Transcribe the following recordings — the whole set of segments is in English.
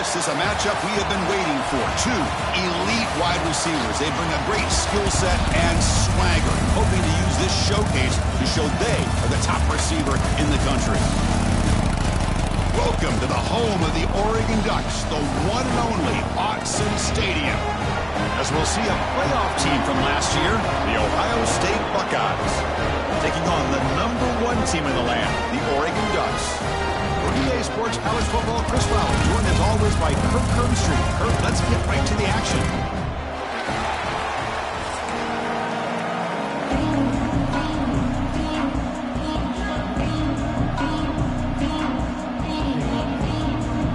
This is a matchup we have been waiting for. Two elite wide receivers. They bring a great skill set and swagger, hoping to use this showcase to show they are the top receiver in the country. Welcome to the home of the Oregon Ducks, the one and only Autzen Stadium. As we'll see a playoff team from last year, the Ohio State Buckeyes, taking on the #1 team in the land, the Oregon Ducks. For EA Sports College Football, Chris Fowler, joined as always by Kirk Kirkstreet. Kirk, let's get right to the action.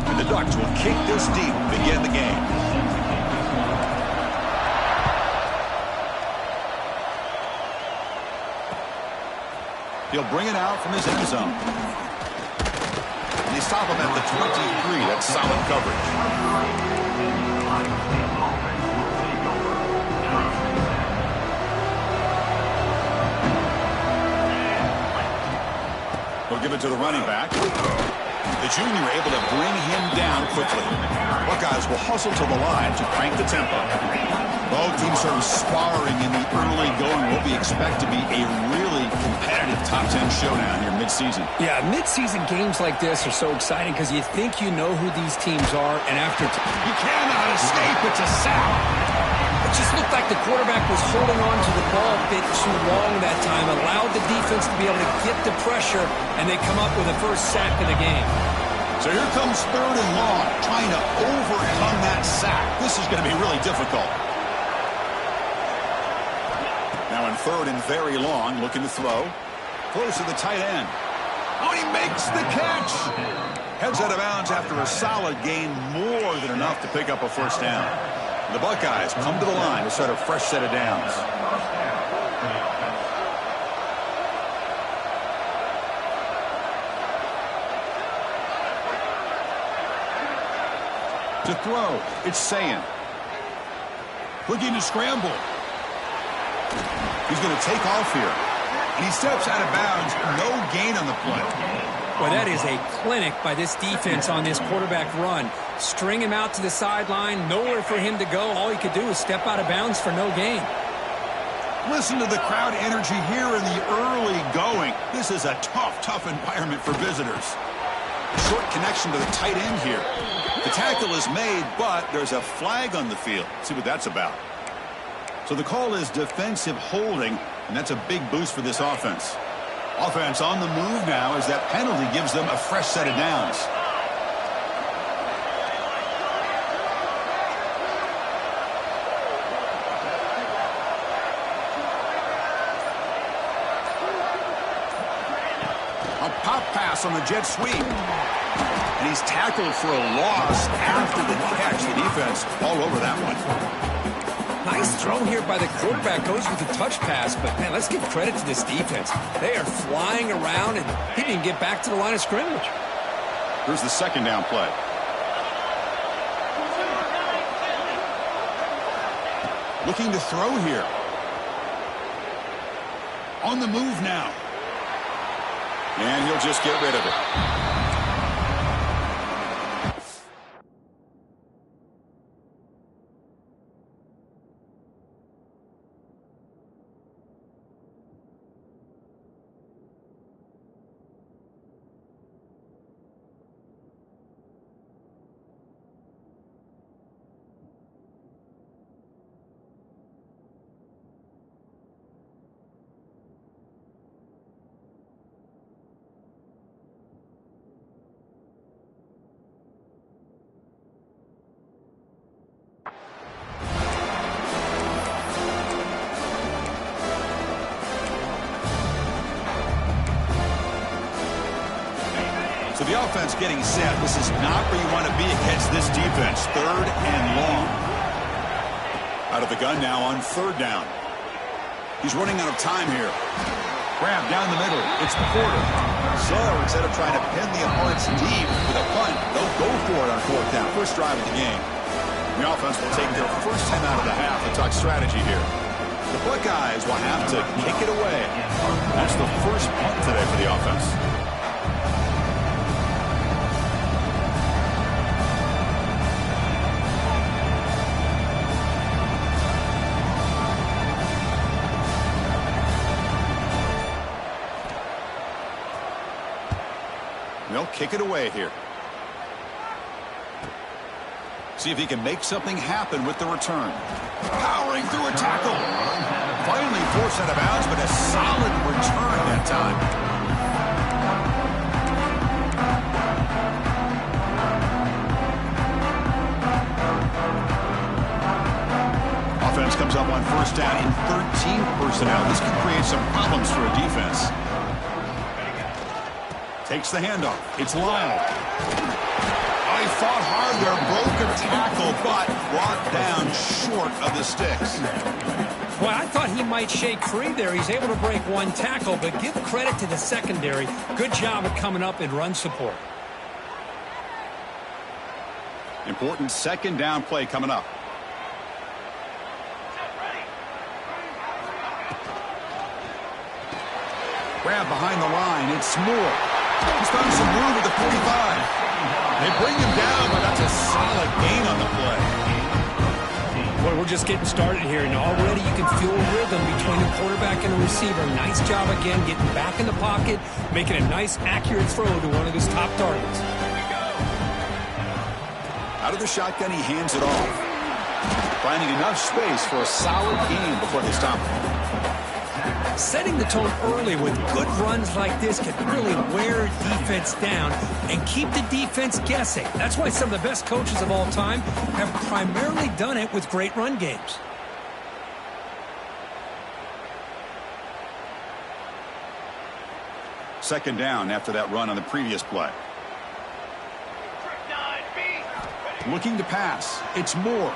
And the Ducks will kick this deep to begin the game. He'll bring it out from his end zone. And they stop him at the 23. That's solid coverage. We'll give it to the running back. The junior able to bring him down quickly. Buckeyes will hustle to the line to crank the tempo. Both teams sort of sparring in the early going. What we expect to be a really competitive top 10 showdown here mid-season. Yeah, mid-season games like this are so exciting because you think you know who these teams are, and after... You cannot escape. It's a sack. It just looked like the quarterback was holding on to the ball a bit too long that time, allowed the defense to be able to get the pressure, and they come up with the first sack of the game. So here comes 3rd and long, trying to overcome that sack. This is going to be really difficult. Now in 3rd and very long, looking to throw. Close to the tight end. Oh, he makes the catch. Heads out of bounds after a solid gain, more than enough to pick up a first down. The Buckeyes come to the line to start a fresh set of downs. To throw, it's Sayin. Looking to scramble. He's going to take off here. And he steps out of bounds. No gain on the play. Well, that is a clinic by this defense on this quarterback run. String him out to the sideline. Nowhere for him to go. All he could do is step out of bounds for no gain. Listen to the crowd energy here in the early going. This is a tough environment for visitors. Short connection to the tight end here. The tackle is made, but there's a flag on the field. Let's see what that's about. So the call is defensive holding, and that's a big boost for this offense. Offense on the move now as that penalty gives them a fresh set of downs. A pop pass on the jet sweep. And he's tackled for a loss after the catch. The defense all over that one. Nice throw here by the quarterback. Goes with the touch pass, but man, let's give credit to this defense. They are flying around, and he didn't get back to the line of scrimmage. Here's the second down play. Looking to throw here. On the move now. And he'll just get rid of it. So the offense getting set. This is not where you want to be against this defense. 3rd and long. Out of the gun now on 3rd down. He's running out of time here. Grab down the middle. It's Porter. So instead of trying to pin the opponents deep with a punt, they'll go for it on 4th down. First drive of the game. The offense will take their first 10 out of the half to talk strategy here. The Buckeyes will have to kick it away. That's the first punt today for the offense. They'll kick it away here. See if he can make something happen with the return. Powering through a tackle. Finally forced out of bounds, but a solid return that time. Offense comes up on first down in 13 personnel. This could create some problems for a defense. Takes the handoff. It's Lyle. He fought hard there, broke a tackle, but brought down short of the sticks. Well, I thought he might shake free there. He's able to break one tackle, but give credit to the secondary. Good job of coming up in run support. Important second down play coming up. Grab behind the line. It's Moore. He's found some room at the 45. They bring him down, but that's a solid gain on the play. Boy, we're just getting started here, and already you can feel a rhythm between the quarterback and the receiver. Nice job again getting back in the pocket, making a nice, accurate throw to one of his top targets. Out of the shotgun, he hands it off. Finding enough space for a solid gain before they stop him. Setting the tone early with good runs like this can really wear defense down and keep the defense guessing. That's why some of the best coaches of all time have primarily done it with great run games. Second down after that run on the previous play. Looking to pass. It's Moore.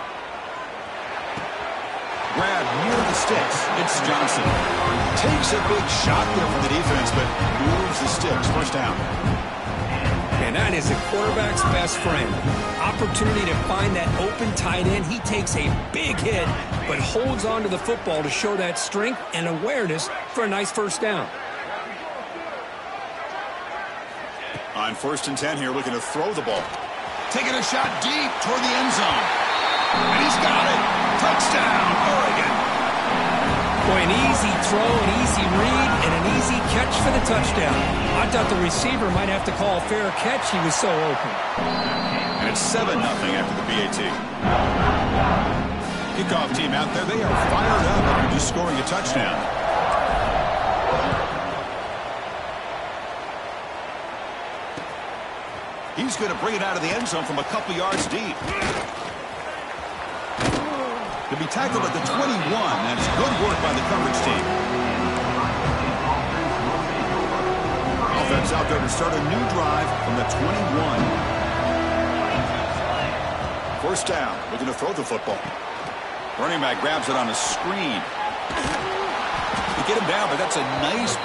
Grab near the sticks. It's Johnson. Takes a big shot there from the defense, but moves the sticks. First down. And that is the quarterback's best friend. Opportunity to find that open tight end. He takes a big hit, but holds on to the football to show that strength and awareness for a nice first down. On 1st and 10 here, looking to throw the ball. Taking a shot deep toward the end zone. And he's got it. Touchdown, Oregon. Boy, an easy throw, an easy read, and an easy catch for the touchdown. I thought the receiver might have to call a fair catch. He was so open. And it's 7-0 after the BAT. Kickoff team out there, they are fired up after just scoring a touchdown. He's going to bring it out of the end zone from a couple yards deep. To be tackled at the 21. That's good work by the coverage team. Offense out there to start a new drive from the 21. First down. Looking to throw the football. Running back grabs it on a screen. You get him down, but that's a nice...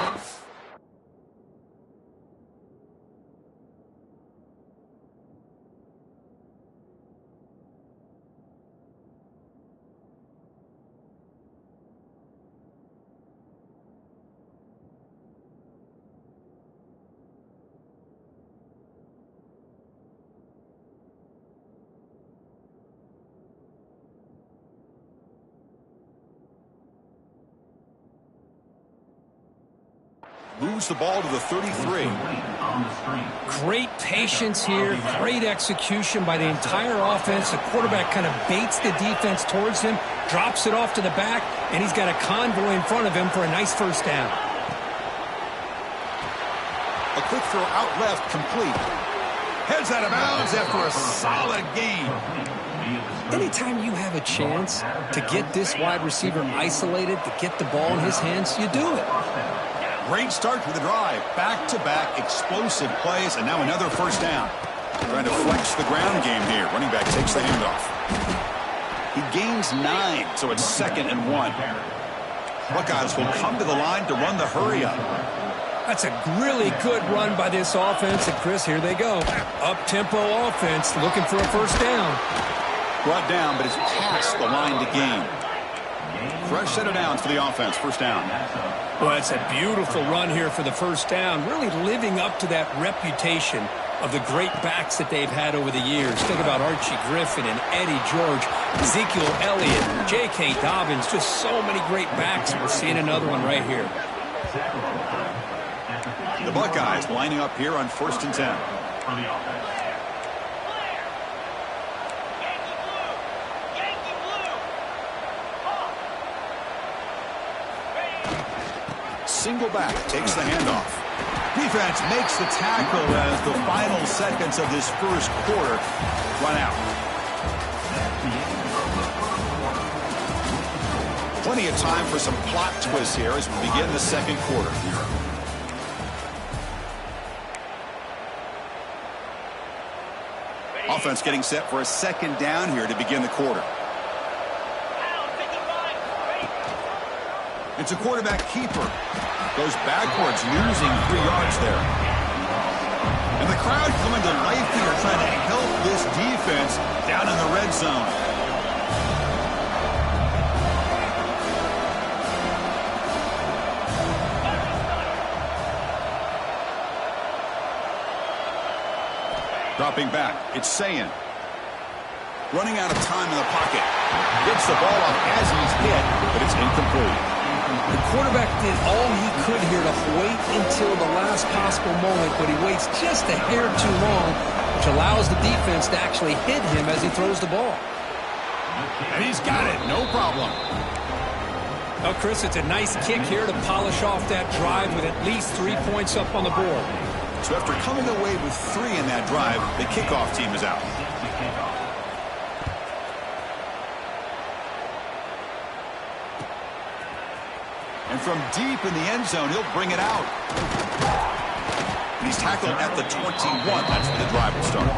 Moves the ball to the 33. Great patience here. Great execution by the entire offense. The quarterback kind of baits the defense towards him, drops it off to the back, and he's got a convoy in front of him for a nice first down. A quick throw out left, complete. Heads out of bounds after a solid gain. Anytime you have a chance to get this wide receiver isolated, to get the ball in his hands, you do it. Great start to the drive. Back-to-back explosive plays, and now another first down. Trying to flex the ground game here. Running back takes the handoff. He gains 9, so it's 2nd and 1. Buckeyes will come to the line to run the hurry-up. That's a really good run by this offense. And, Chris, here they go. Up-tempo offense looking for a first down. Brought down, but it's past the line to gain. Fresh set of downs for the offense. First down. Well, it's a beautiful run here for the first down, really living up to that reputation of the great backs that they've had over the years. Think about Archie Griffin and Eddie George, Ezekiel Elliott, J.K. Dobbins, just so many great backs. We're seeing another one right here. The Buckeyes lining up here on 1st and 10. Single back, takes the handoff. Defense makes the tackle as the final seconds of this first quarter run out. Plenty of time for some plot twists here as we begin the second quarter. Offense getting set for a second down here to begin the quarter. It's a quarterback keeper. Goes backwards, losing 3 yards there. And the crowd coming to life here, trying to help this defense down in the red zone. Dropping back, it's Sayin. Running out of time in the pocket. Gets the ball off as he's hit, but it's incomplete. The quarterback did all he could here to wait until the last possible moment, but he waits just a hair too long, which allows the defense to actually hit him as he throws the ball. And he's got it, no problem. Well, Chris, it's a nice kick here to polish off that drive with at least 3 points up on the board. So after coming away with 3 in that drive, the kickoff team is out. And from deep in the end zone, he'll bring it out. And he's tackled at the 21. That's where the drive will start.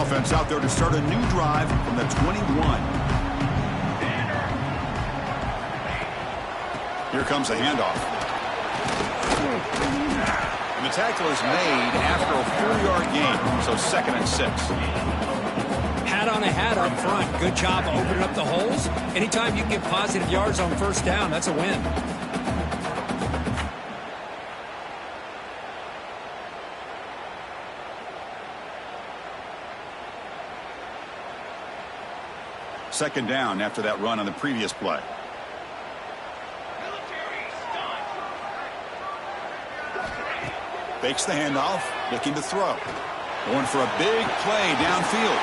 Offense out there to start a new drive from the 21. Here comes a handoff. And the tackle is made after a 4-yard gain, so 2nd and 6. Hat on a hat up front. Good job opening up the holes. Anytime you can get positive yards on 1st down, that's a win. Second down after that run on the previous play. Fakes the handoff, looking to throw. Going for a big play downfield.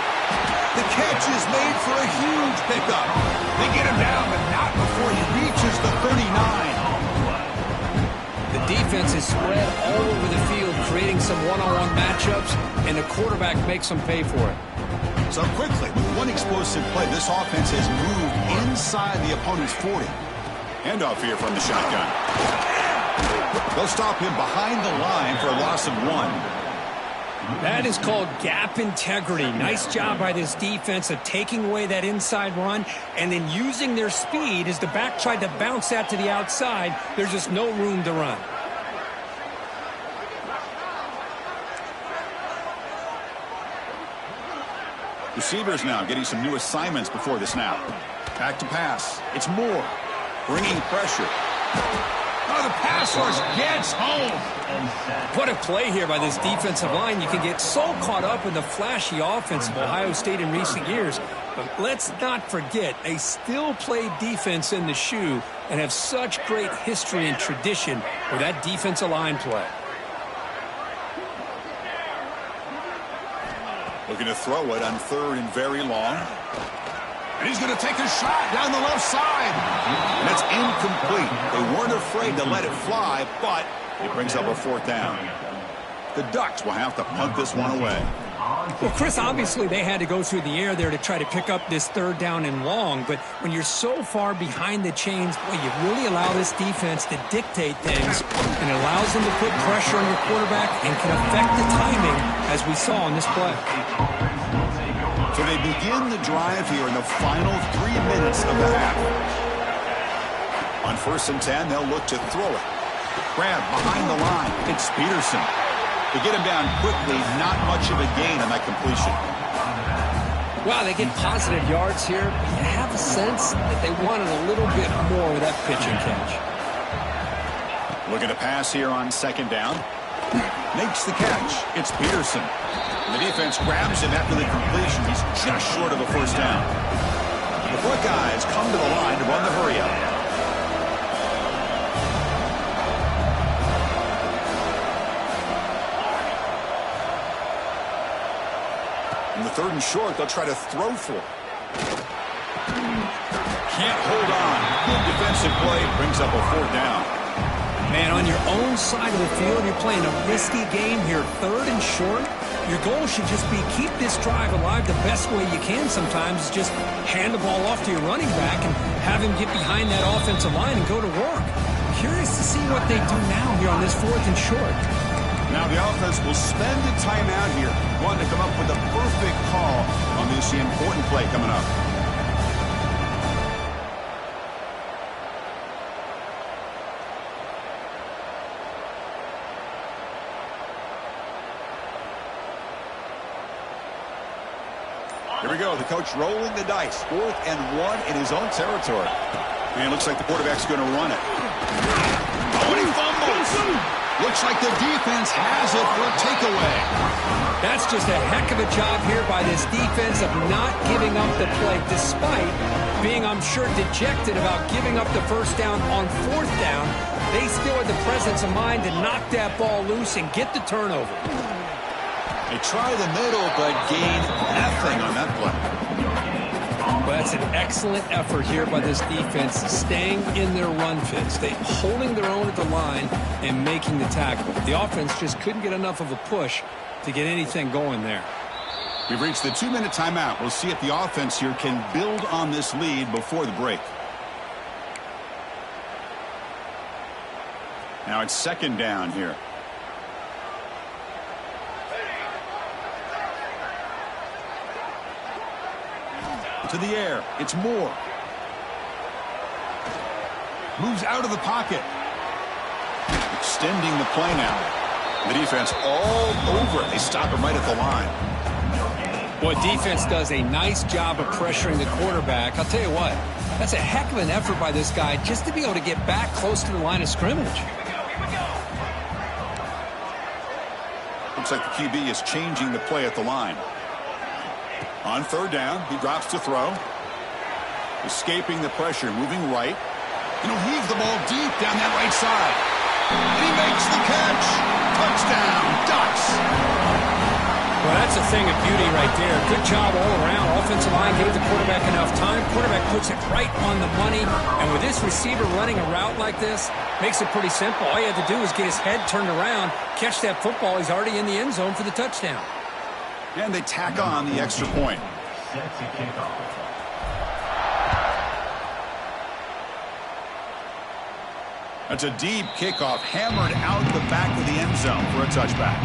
The catch is made for a huge pickup. They get him down, but not before he reaches the 39. The defense is spread all over the field, creating some one-on-one matchups, and the quarterback makes them pay for it. So quickly, with one explosive play, this offense has moved inside the opponent's 40. Handoff here from the shotgun. They'll stop him behind the line for a loss of 1. That is called gap integrity. Nice job by this defense of taking away that inside run and then using their speed as the back tried to bounce that to the outside. There's just no room to run. Receivers now getting some new assignments before the snap. Back to pass. It's Moore. Bringing pressure. Oh, the pass rush gets home. What a play here by this defensive line. You can get so caught up in the flashy offense of Ohio State in recent years. But let's not forget, they still play defense in the shoe and have such great history and tradition with that defensive line play. Looking to throw it on 3rd and very long. And he's going to take a shot down the left side. And that's incomplete. They weren't afraid to let it fly, but it brings up a 4th down. The Ducks will have to punt this one away. Well, Chris, obviously they had to go through the air there to try to pick up this 3rd down and long, but when you're so far behind the chains, boy, you really allow this defense to dictate things, and it allows them to put pressure on your quarterback and can affect the timing, as we saw in this play. So they begin the drive here in the final 3 minutes of the half. On 1st and 10, they'll look to throw it. Grab behind the line. It's Peterson. To get him down quickly, not much of a gain on that completion. Wow, they get positive yards here, but you have a sense that they wanted a little bit more with that pitch and catch. Looking to pass here on 2nd down. Makes the catch. It's Peterson. The defense grabs him after the completion. He's just short of a first down. The Buckeyes come to the line to run the hurry-up. In the 3rd and short, they'll try to throw for. Can't hold on. Good defensive play. Brings up a 4th down. Man, on your own side of the field, you're playing a risky game here. 3rd and short. Your goal should just be keep this drive alive the best way you can sometimes. Is just hand the ball off to your running back and have him get behind that offensive line and go to work. Curious to see what they do now here on this 4th and short. Now the offense will spend a timeout here. Want to come up with a perfect call on this important play coming up. Here we go. The coach rolling the dice. 4th and 1 in his own territory. And it looks like the quarterback's going to run it. Oh, and he fumbles. Looks like the defense has it for a takeaway. That's just a heck of a job here by this defense of not giving up the play, despite being, I'm sure, dejected about giving up the first down on 4th down. They still had the presence of mind to knock that ball loose and get the turnover. They try the middle, but gain nothing on that play. Well, that's an excellent effort here by this defense, staying in their run fits. They holding their own at the line and making the tackle. The offense just couldn't get enough of a push to get anything going there. We've reached the 2-minute timeout. We'll see if the offense here can build on this lead before the break. Now it's 2nd down here. To the air. It's Moore. Moves out of the pocket. Extending the play now. The defense all over it. They stop him right at the line. Well, defense does a nice job of pressuring the quarterback. I'll tell you what, that's a heck of an effort by this guy just to be able to get back close to the line of scrimmage. Looks like the QB is changing the play at the line. On 3rd down, he drops to throw. Escaping the pressure, moving right. And he'll heave the ball deep down that right side. And he makes the catch. Touchdown, Ducks. Well, that's a thing of beauty right there. Good job all around. Offensive line gave the quarterback enough time. Quarterback puts it right on the money. And with this receiver running a route like this, makes it pretty simple. All you have to do is get his head turned around, catch that football. He's already in the end zone for the touchdown. And they tack on the extra point. That's a deep kickoff, hammered out the back of the end zone for a touchback.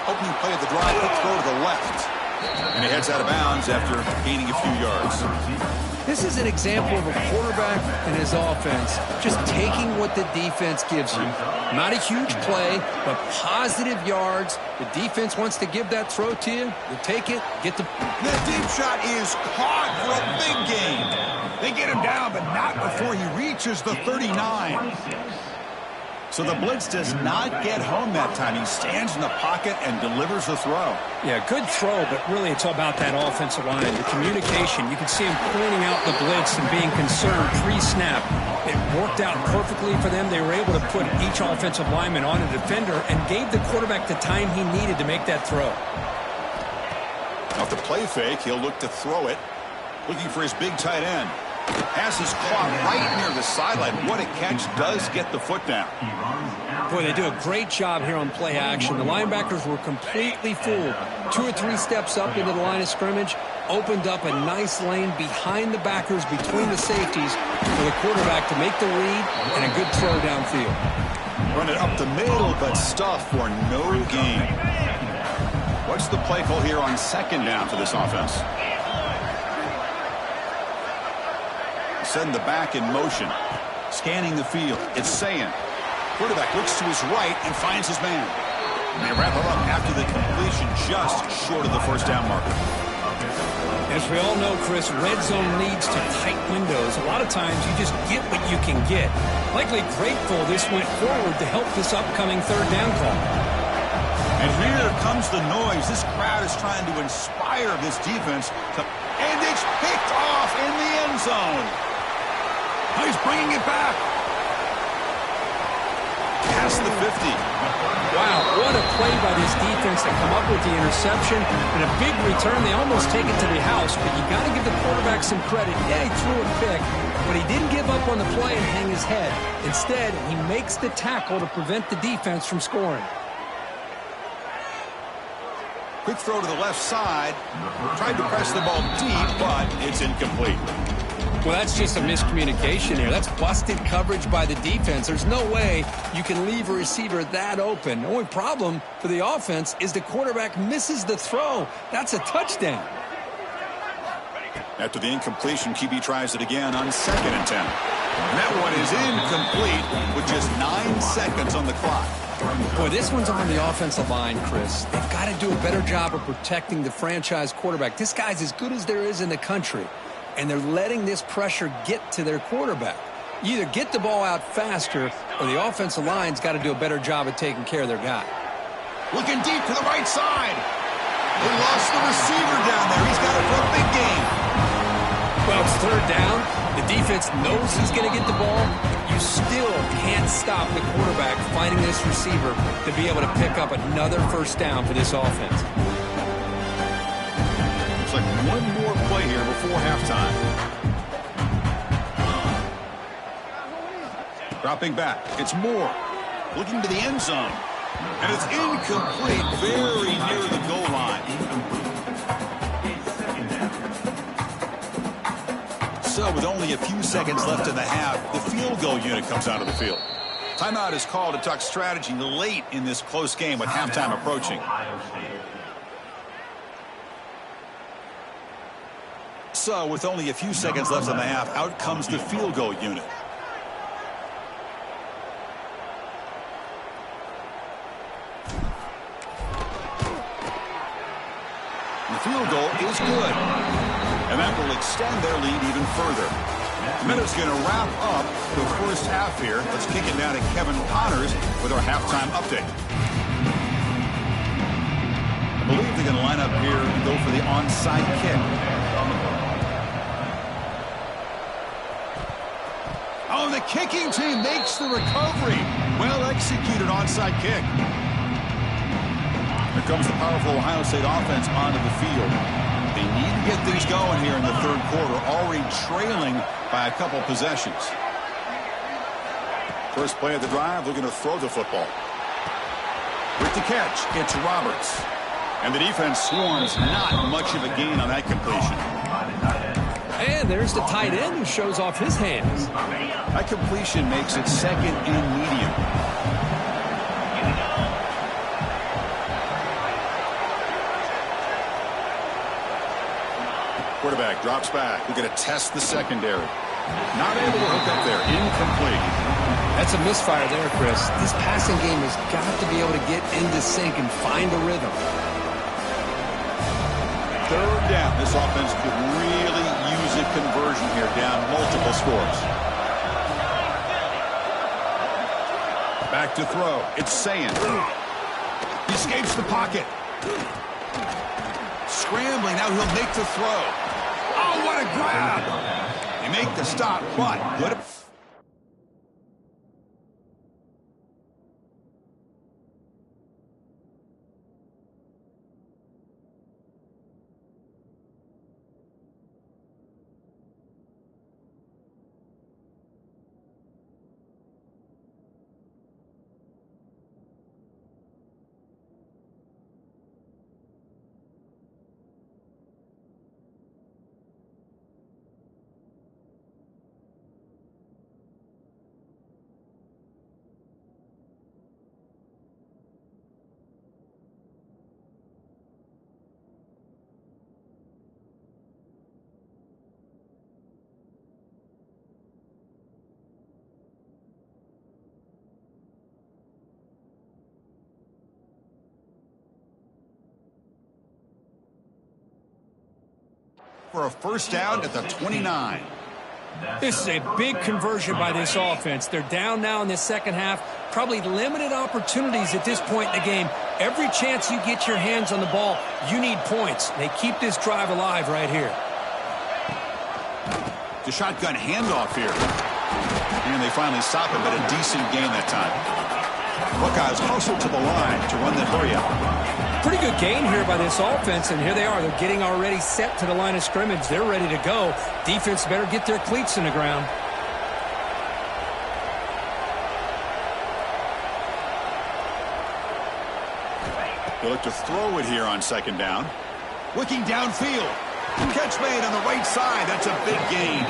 Opening play of the drive, quick throw to the left. And he heads out of bounds after gaining a few yards. This is an example of a quarterback and his offense just taking what the defense gives you. Not a huge play, but positive yards. The defense wants to give that throw to you. You take it, get the... The deep shot is caught for a big gain. They get him down, but not before he reaches the 39. So the blitz does not get home that time. He stands in the pocket and delivers the throw. Yeah, good throw, but really it's all about that offensive line. The communication, you can see him pointing out the blitz and being concerned pre-snap. It worked out perfectly for them. They were able to put each offensive lineman on a defender and gave the quarterback the time he needed to make that throw. Off the play fake, he'll look to throw it. Looking for his big tight end. Pass is caught right near the sideline. What a catch. Does get the foot down. Boy, they do a great job here on play action. The linebackers were completely fooled. 2 or 3 steps up into the line of scrimmage, opened up a nice lane behind the backers, between the safeties, for the quarterback to make the read and a good throw downfield. Run it up the middle, but stuff for no gain. What's the play call here on 2nd down for this offense? Send the back in motion. Scanning the field. It's Sayan. Quarterback looks to his right and finds his man. They wrap him up after the completion just short of the first down marker. As we all know, Chris, red zone leads to tight windows. A lot of times you just get what you can get. Likely grateful this went forward to help this upcoming third down call. And here comes the noise. This crowd is trying to inspire this defense. And it's picked off in the end zone. He's bringing it back. Past the 50. Wow, what a play by this defense to come up with the interception. And a big return. They almost take it to the house, but you got to give the quarterback some credit. Yeah, he threw a pick, but he didn't give up on the play and hang his head. Instead, he makes the tackle to prevent the defense from scoring. Quick throw to the left side. Tried to press the ball deep, but it's incomplete. Well, that's just a miscommunication here. That's busted coverage by the defense. There's no way you can leave a receiver that open. The only problem for the offense is the quarterback misses the throw. That's a touchdown. After the incompletion, QB tries it again on 2nd and 10. And that one is incomplete with just 9 seconds on the clock. Boy, this one's on the offensive line, Chris. They've got to do a better job of protecting the franchise quarterback. This guy's as good as there is in the country, and they're letting this pressure get to their quarterback. You either get the ball out faster, or the offensive line's got to do a better job of taking care of their guy. Looking deep to the right side. They lost the receiver down there. He's got it for a big game. Well, it's third down. The defense knows he's going to get the ball. You still can't stop the quarterback finding this receiver to be able to pick up another first down for this offense. Looks like one more play here before halftime. Dropping back. It's Moore. Looking to the end zone. And it's incomplete. Very near the goal line. So with only a few seconds left in the half, the field goal unit comes out of the field. Timeout is called to talk strategy late in this close game with halftime approaching. So with only a few seconds left in the half, out comes the field goal unit. The field goal is good. And that will extend their lead even further. The Meadows going to wrap up the first half here. Let's kick it down to Kevin Connors with our halftime update. I believe they're going to line up here and go for the onside kick. Oh, the kicking team makes the recovery. Well executed onside kick. Here comes the powerful Ohio State offense onto the field. They need to get things going here in the third quarter, already trailing by a couple possessions. First play of the drive, looking to throw the football. With the catch, it's Roberts. And the defense swarms not much of a gain on that completion. And there's the tight end who shows off his hands. That completion makes it 2nd and medium. Quarterback drops back. We're going to test the secondary. Not able to hook up there. Incomplete. That's a misfire there, Chris. This passing game has got to be able to get into sync and find a rhythm. Third down. This offense could really use a conversion here, down multiple scores. Back to throw. It's Sayin. He escapes the pocket. Scrambling. Now he'll make the throw. Oh, what a grab. They make the stop, but good. For a first down at the 29. This is a big conversion by this offense. They're down now in the second half. Probably limited opportunities at this point in the game. Every chance you get your hands on the ball, you need points. They keep this drive alive right here. The shotgun handoff here. And they finally stop it, but a decent gain that time. Buckeyes hustle to the line to run the hurry-up. Pretty good gain here by this offense, and here they are. They're getting already set to the line of scrimmage. They're ready to go. Defense better get their cleats in the ground. They look to throw it here on second down. Looking downfield. Catch made on the right side. That's a big gain.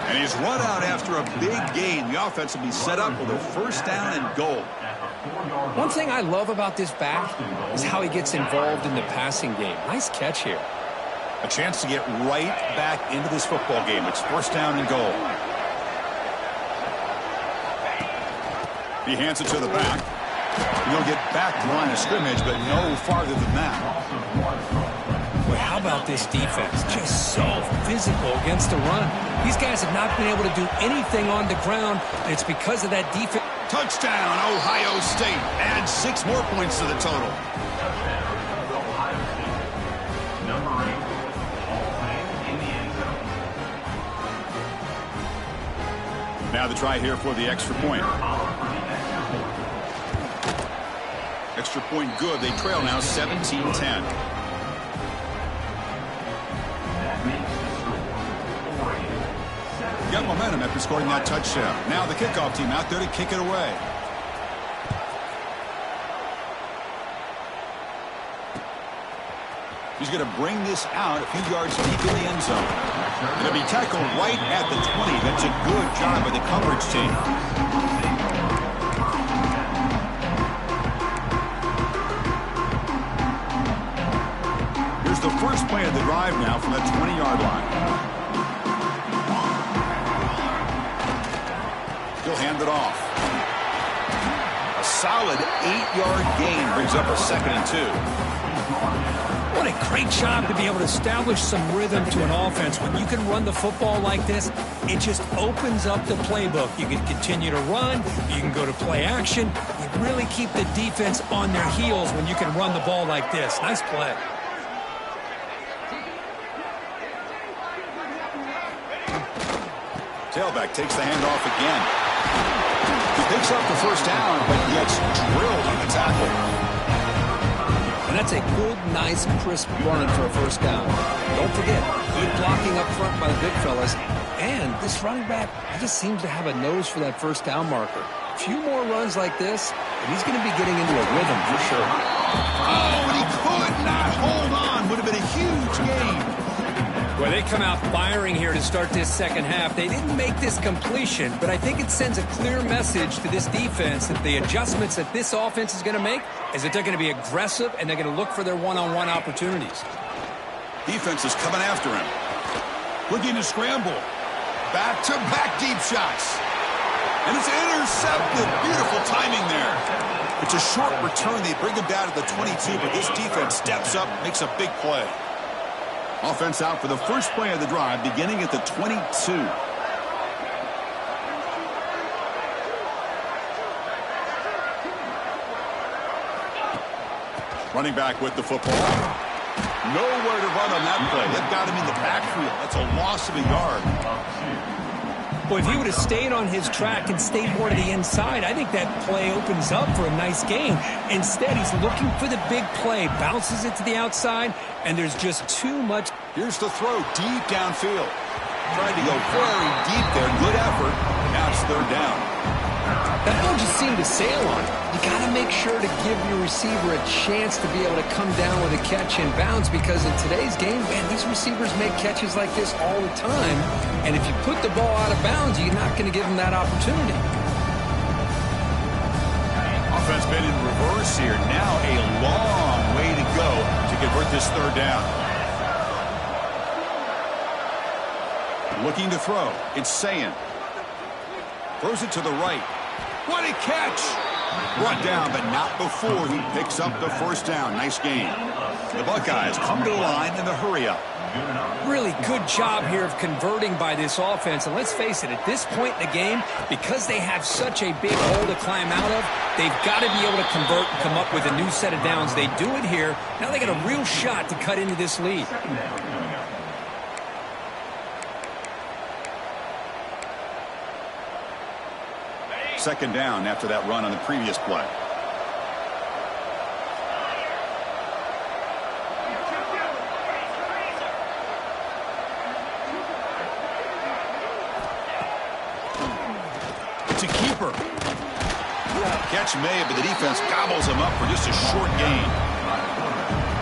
And he's run out after a big gain. The offense will be set up with a first down and goal. One thing I love about this back is how he gets involved in the passing game. Nice catch here. A chance to get right back into this football game. It's first down and goal. He hands it to the back. He'll get back to the line of scrimmage, but no farther than that. Boy, how about this defense? Just so physical against the run. These guys have not been able to do anything on the ground, and it's because of that defense. Touchdown, Ohio State. Add 6 more points to the total. Now the try here for the extra point. Extra point good. They trail now 17-10. Got momentum after scoring that touchdown. Now the kickoff team out there to kick it away. He's going to bring this out a few yards deep in the end zone. It'll be tackled right at the 20. That's a good job by the coverage team. Here's the first play of the drive now from the 20-yard line. He'll hand it off. A solid 8-yard gain brings up a 2nd and 2. What a great job to be able to establish some rhythm to an offense. When you can run the football like this, it just opens up the playbook. You can continue to run. You can go to play action. You really keep the defense on their heels when you can run the ball like this. Nice play. Tailback takes the handoff again. He picks up the first down, but gets drilled on the tackle. And that's a good, nice, crisp run for a first down. Don't forget, good blocking up front by the big fellas. And this running back, he just seems to have a nose for that first down marker. A few more runs like this, and he's going to be getting into a rhythm for sure. Oh, and he could not hold on. Would have been a huge gain. Well, they come out firing here to start this second half. They didn't make this completion, but I think it sends a clear message to this defense that the adjustments that this offense is going to make is that they're going to be aggressive and they're going to look for their one-on-one opportunities. Defense is coming after him. Looking to scramble. Back-to-back deep shots. And it's intercepted. Beautiful timing there. It's a short return. They bring him down to the 22, but this defense steps up, makes a big play. Offense out for the first play of the drive, beginning at the 22. Running back with the football. Nowhere to run on that play. They've got him in the backfield. That's a loss of a yard. Boy, if he would have stayed on his track and stayed more to the inside, I think that play opens up for a nice gain. Instead, he's looking for the big play, bounces it to the outside, and there's just too much. Here's the throw deep downfield. Tried to go very deep there. Good effort. Now it's third down. That ball just seemed to sail on it. You got to make sure to give your receiver a chance to be able to come down with a catch and bounce, because in today's game, man, these receivers make catches like this all the time. And if you put the ball out of bounds, you're not going to give them that opportunity. Offense been in reverse here. Now a long way to go to convert this third down. Looking to throw. It's Sayin. Throws it to the right. What a catch! Brought down, but not before he picks up the first down. Nice game. The Buckeyes come to the line in the hurry-up. Really good job here of converting by this offense. And let's face it, at this point in the game, because they have such a big hole to climb out of, they've got to be able to convert and come up with a new set of downs. They do it here. Now they got a real shot to cut into this lead. Second down after that run on the previous play. To keeper. Catch made, but the defense gobbles him up for just a short gain.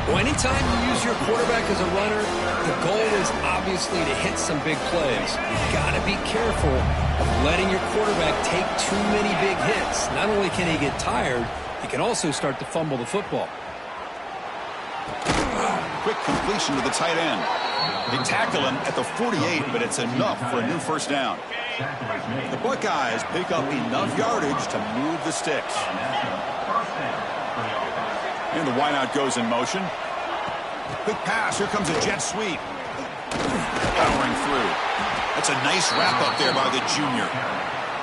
Well, anytime you use your quarterback as a runner, the goal is obviously to hit some big plays. You've got to be careful of letting your quarterback take too many big hits. Not only can he get tired, he can also start to fumble the football. Quick completion to the tight end. They tackle him at the 48, but it's enough for a new first down. The Buckeyes pick up enough yardage to move the sticks. And the wideout goes in motion. Quick pass. Here comes a jet sweep. Powering through. That's a nice wrap up there by the junior.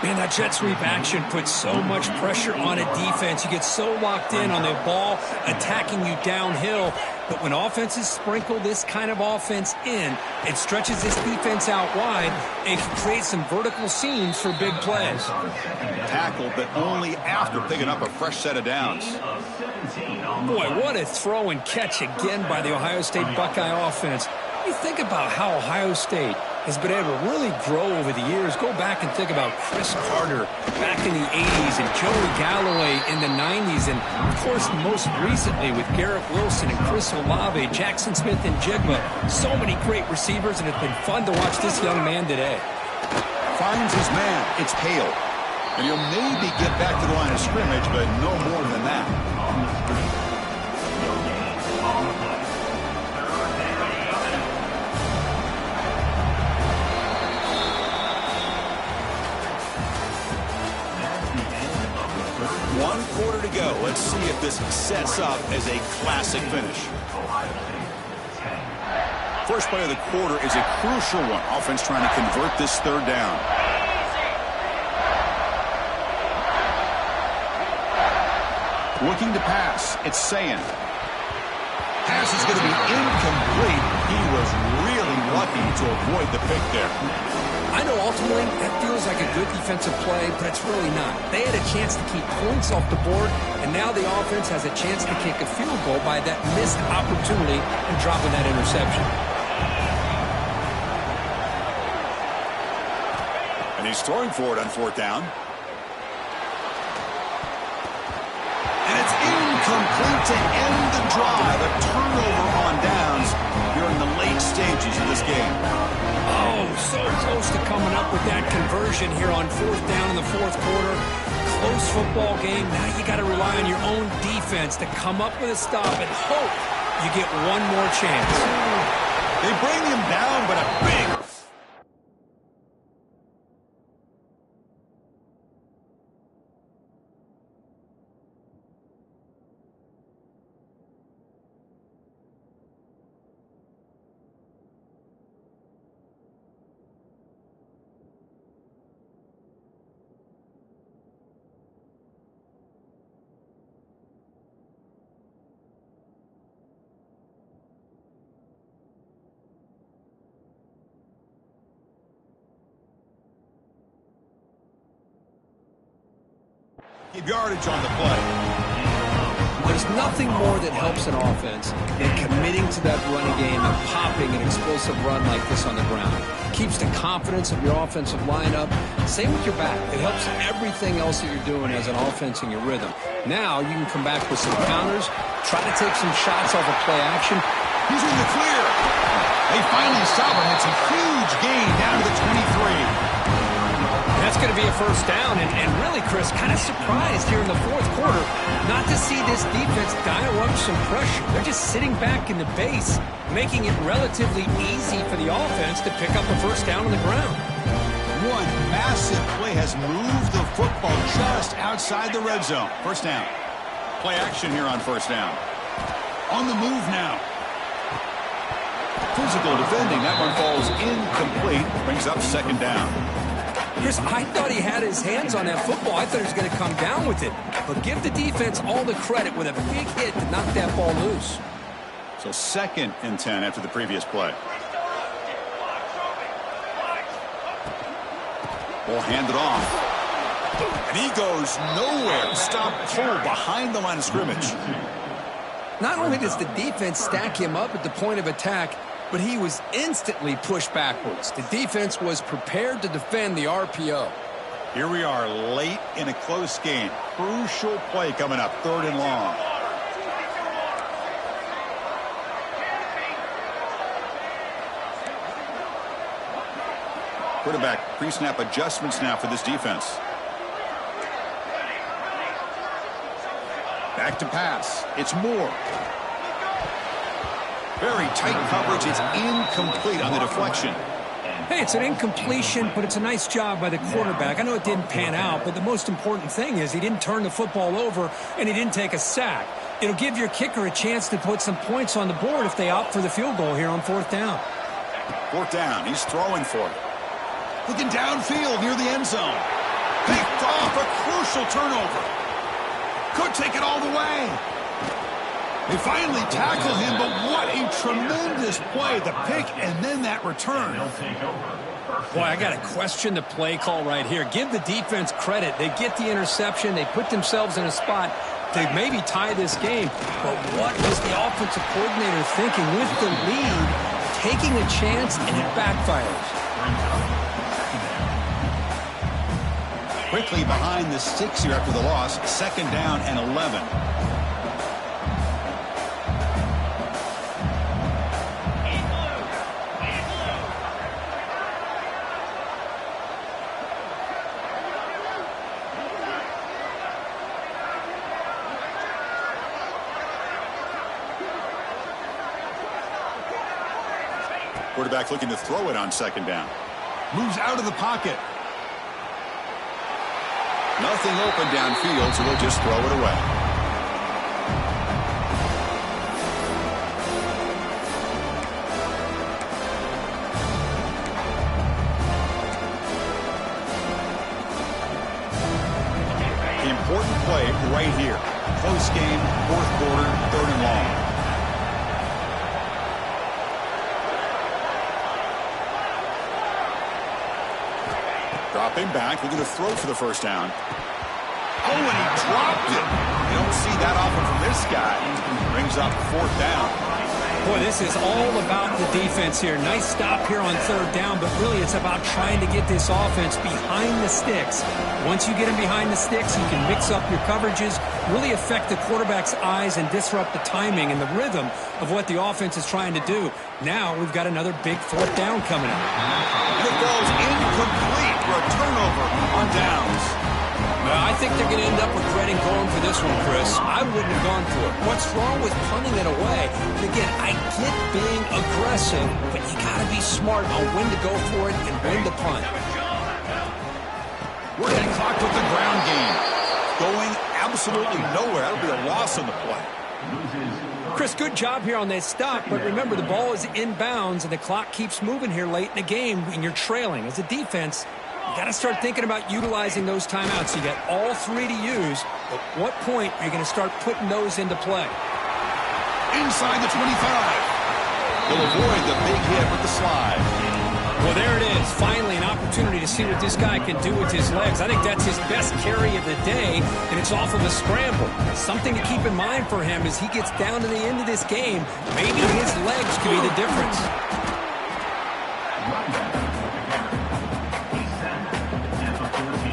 Man, that jet sweep action puts so much pressure on a defense. You get so locked in on the ball attacking you downhill. But when offenses sprinkle this kind of offense in, it stretches this defense out wide and can create some vertical seams for big plays. Tackled, but only after picking up a fresh set of downs. Boy, what a throw and catch again by the Ohio State Buckeye offense. You think about how Ohio State has been able to really grow over the years. Go back and think about Chris Carter back in the 80s and Joey Galloway in the 90s. And, of course, most recently with Garrett Wilson and Chris Olave, Jackson Smith and Jigba. So many great receivers, and it's been fun to watch this young man today. Finds his man. It's Hale. And he'll maybe get back to the line of scrimmage, but no more than that. One quarter to go. Let's see if this sets up as a classic finish. First play of the quarter is a crucial one. Offense trying to convert this third down. Looking to pass. It's Sayin. Pass is going to be incomplete. He was really lucky to avoid the pick there. I know ultimately that feels like a good defensive play, but it's really not. They had a chance to keep points off the board, and now the offense has a chance to kick a field goal by that missed opportunity and dropping that interception. And he's throwing for it on fourth down. And it's incomplete to end the drive. A turnover on downs during the late stages of this game. Oh, so close to coming up with that conversion here on fourth down in the fourth quarter. Close football game. Now you got to rely on your own defense to come up with a stop and hope you get one more chance. They bring him down, but a big... Keep yardage on the play. There's nothing more that helps an offense than committing to that running game and popping an explosive run like this on the ground. Keeps the confidence of your offensive lineup. Same with your back. It helps everything else that you're doing as an offense in your rhythm. Now you can come back with some counters, try to take some shots off of play action. He's in the clear. They finally stop him. It's a huge gain down to the 23. That's going to be a first down, and really, Chris, kind of surprised here in the fourth quarter not to see this defense dial up some pressure. They're just sitting back in the base, making it relatively easy for the offense to pick up a first down on the ground. One massive play has moved the football just outside the red zone. First down. Play action here on first down. On the move now. Physical defending. That one falls incomplete. Brings up second down. Chris, I thought he had his hands on that football. I thought he was going to come down with it. But give the defense all the credit with a big hit to knock that ball loose. So 2nd and 10 after the previous play. Ball handed off. And he goes nowhere. Stop cold behind the line of scrimmage. Not only does the defense stack him up at the point of attack, but he was instantly pushed backwards. The defense was prepared to defend the RPO. Here we are late in a close game. Crucial play coming up, 3rd and long. Quarterback pre-snap adjustments now for this defense. Back to pass. It's Moore. Very tight coverage. It's incomplete on the deflection. Hey, it's an incompletion, but it's a nice job by the quarterback. I know it didn't pan out, but the most important thing is he didn't turn the football over and he didn't take a sack. It'll give your kicker a chance to put some points on the board if they opt for the field goal here on 4th down. 4th down. He's throwing for it. Looking downfield near the end zone. Picked off, a crucial turnover. Could take it all the way. They finally tackle him, but what a tremendous play. The pick and then that return. Boy, I got to question the play call right here. Give the defense credit. They get the interception. They put themselves in a spot to maybe tie this game. But what was the offensive coordinator thinking with the lead, taking a chance, and it backfires? Quickly behind the 6 here after the loss. 2nd down and 11. Quarterback looking to throw it on 2nd down. Moves out of the pocket. Nothing open downfield, so we'll just throw it away. The important play right here. Close game, 4th quarter, 3rd and long. Dropping back, looking to throw for the 1st down. Oh, and he dropped it. You don't see that often from this guy. Brings up 4th down. Boy, this is all about the defense here. Nice stop here on 3rd down, but really it's about trying to get this offense behind the sticks. Once you get him behind the sticks, you can mix up your coverages, really affect the quarterback's eyes and disrupt the timing and the rhythm of what the offense is trying to do. Now we've got another big 4th down coming up. And it goes incomplete for a turnover on downs. Well, I think they're going to end up regretting going for this one, Chris. I wouldn't have gone for it. What's wrong with punting it away? And again, I get being aggressive, but you got to be smart on when to go for it and when to punt. We're getting clocked with the ground game. Going absolutely nowhere. That'll be a loss on the play. Chris, good job here on that stop, but remember the ball is inbounds and the clock keeps moving here late in the game and you're trailing. As a defense, you got to start thinking about utilizing those timeouts. You got all 3 to use. At what point are you going to start putting those into play? Inside the 25. They'll avoid the big hit with the slide. Well, there it is. Finally, an opportunity to see what this guy can do with his legs. I think that's his best carry of the day, and it's off of a scramble. Something to keep in mind for him as he gets down to the end of this game. Maybe his legs could be the difference.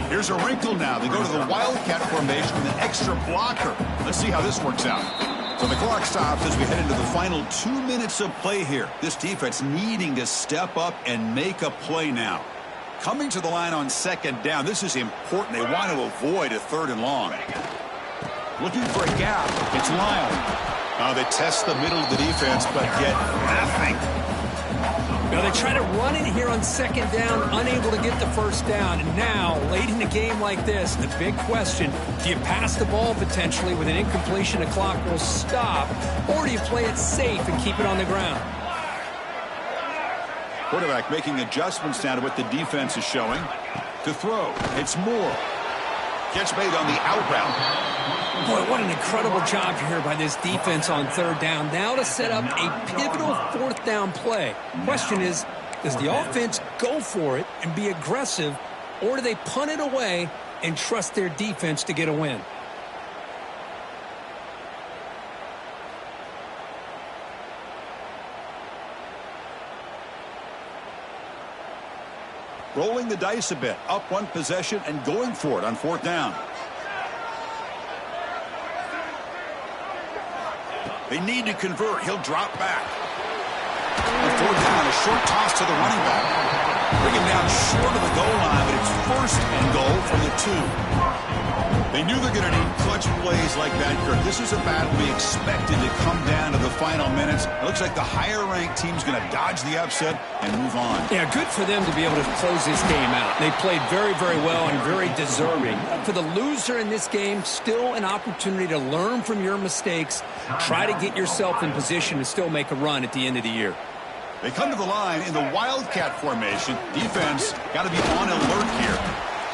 Here's a wrinkle now. They go to the Wildcat formation with an extra blocker. Let's see how this works out. So the clock stops as we head into the final 2 minutes of play here. This defense needing to step up and make a play now. Coming to the line on 2nd down. This is important. They want to avoid a 3rd and long. Looking for a gap. It's Lyle. They test the middle of the defense, but get nothing. Now they try to run it here on 2nd down, unable to get the 1st down. And now, late in a game like this, the big question, do you pass the ball potentially with an incompletion, the clock will stop, or do you play it safe and keep it on the ground? Quarterback making adjustments now to what the defense is showing. To throw, it's Moore. Catch made on the out route. Boy, what an incredible job here by this defense on third down. Now to set up a pivotal fourth down play. Question is, does the offense go for it and be aggressive, or do they punt it away and trust their defense to get a win? Rolling the dice a bit, up one possession and going for it on fourth down. They need to convert. He'll drop back. On fourth down, a short toss to the running back. Bring him down short of the goal line, but it's first and goal from the 2. They knew they're going to need clutch plays like that, Kirk. This is a battle we expected to come down to the final minutes. It looks like the higher-ranked team's going to dodge the upset and move on. Yeah, good for them to be able to close this game out. They played very, very well and very deserving. For the loser in this game, still an opportunity to learn from your mistakes. Try to get yourself in position to still make a run at the end of the year. They come to the line in the Wildcat formation. Defense got to be on alert here.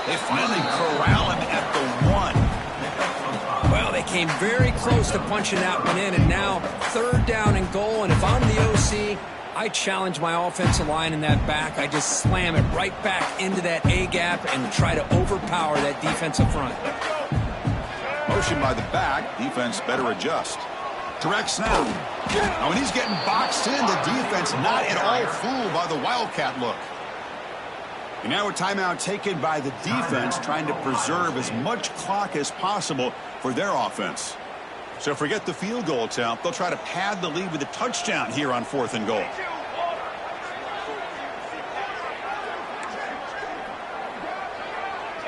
They finally corral him at the 1. Well, they came very close to punching that one in, and now third down and goal. And if I'm the OC, I challenge my offensive line in that back. I just slam it right back into that A-gap and try to overpower that defensive front. Motion by the back. Defense better adjust. Direct snap. Now, when he's getting boxed in, the defense not at all fooled by the Wildcat look. And now a timeout taken by the defense, trying to preserve as much clock as possible for their offense. So forget the field goal attempt. They'll try to pad the lead with a touchdown here on fourth and goal.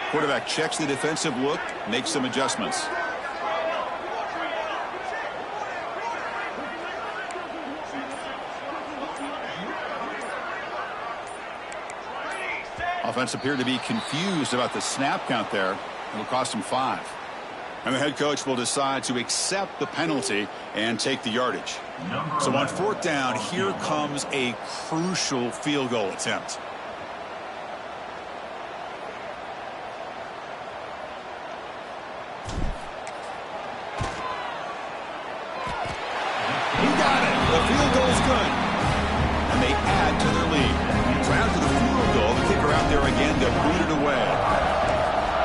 Quarterback checks the defensive look, makes some adjustments. Offense appeared to be confused about the snap count there. It'll cost him 5. And the head coach will decide to accept the penalty and take the yardage. So on fourth down, here comes a crucial field goal attempt. He got it. The field goal is good. And they add to their lead. So after the field goal, the kicker out there again to boot it away.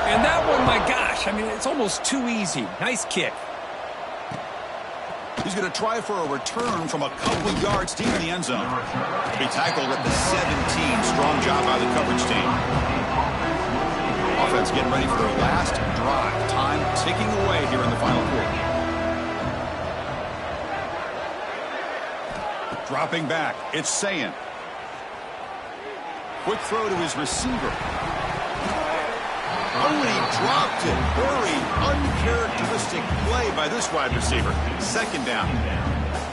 And that one, my gosh, I mean, it's almost too easy. Nice kick. He's going to try for a return from a couple yards deep in the end zone. He tackled at the 17. Strong job by the coverage team. Offense getting ready for their last drive. Time ticking away here in the final quarter. Dropping back, it's Sayan. Quick throw to his receiver. Oh, and he dropped it. Very uncharacteristic play by this wide receiver. Second down.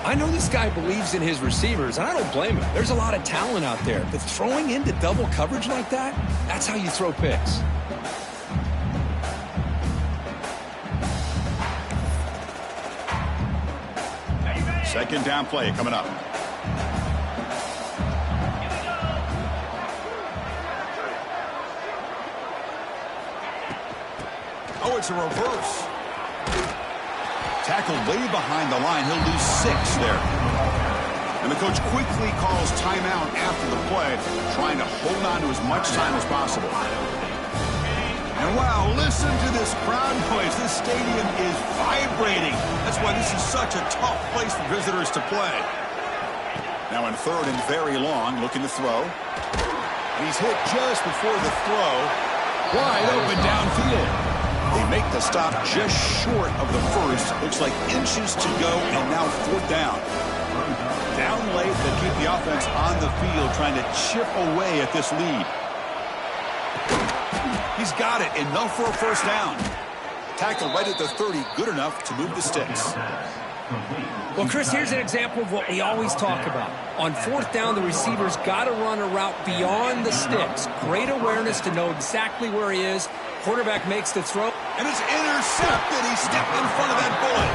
I know this guy believes in his receivers, and I don't blame him. There's a lot of talent out there. But throwing into double coverage like that, that's how you throw picks. Second down play coming up. Oh, it's a reverse. Tackled way behind the line. He'll lose 6 there. And the coach quickly calls timeout after the play, trying to hold on to as much time as possible. And wow, listen to this crowd noise. This stadium is vibrating. That's why this is such a tough place for visitors to play. Now in third and very long, looking to throw. And he's hit just before the throw. Wide open downfield. They make the stop just short of the first. Looks like inches to go, and now fourth down. Down late, they keep the offense on the field, trying to chip away at this lead. He's got it. Enough for a first down. Tackle right at the 30. Good enough to move the sticks. Well, Chris, here's an example of what we always talk about. On fourth down, the receiver's got to run a route beyond the sticks. Great awareness to know exactly where he is. Quarterback makes the throw. And it's intercepted. He stepped in front of that bullet.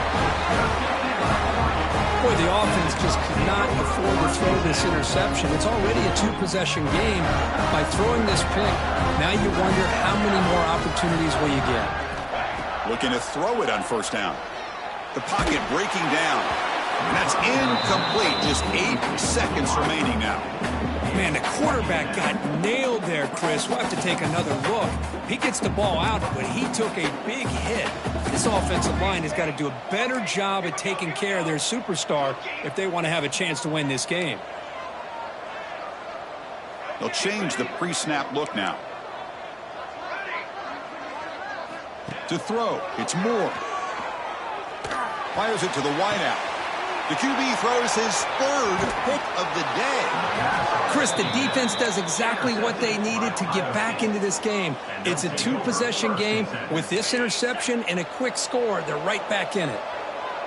Boy, the offense just could not afford to throw this interception. It's already a two-possession game. By throwing this pick, now you wonder how many more opportunities will you get. Looking to throw it on first down. The pocket breaking down. And that's incomplete. Just 8 seconds remaining now. Man, the quarterback got nailed there, Chris. We'll have to take another look. He gets the ball out, but he took a big hit. This offensive line has got to do a better job at taking care of their superstar if they want to have a chance to win this game. They'll change the pre-snap look now. To throw, it's Moore. Fires it to the wideout. The QB throws his third pick of the day. Chris, the defense does exactly what they needed to get back into this game. It's a two-possession game. With this interception and a quick score, they're right back in it.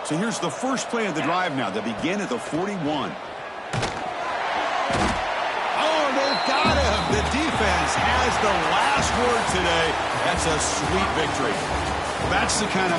So here's the first play of the drive now. They begin at the 41. Oh, they've got him. The defense has the last word today. That's a sweet victory. That's the kind of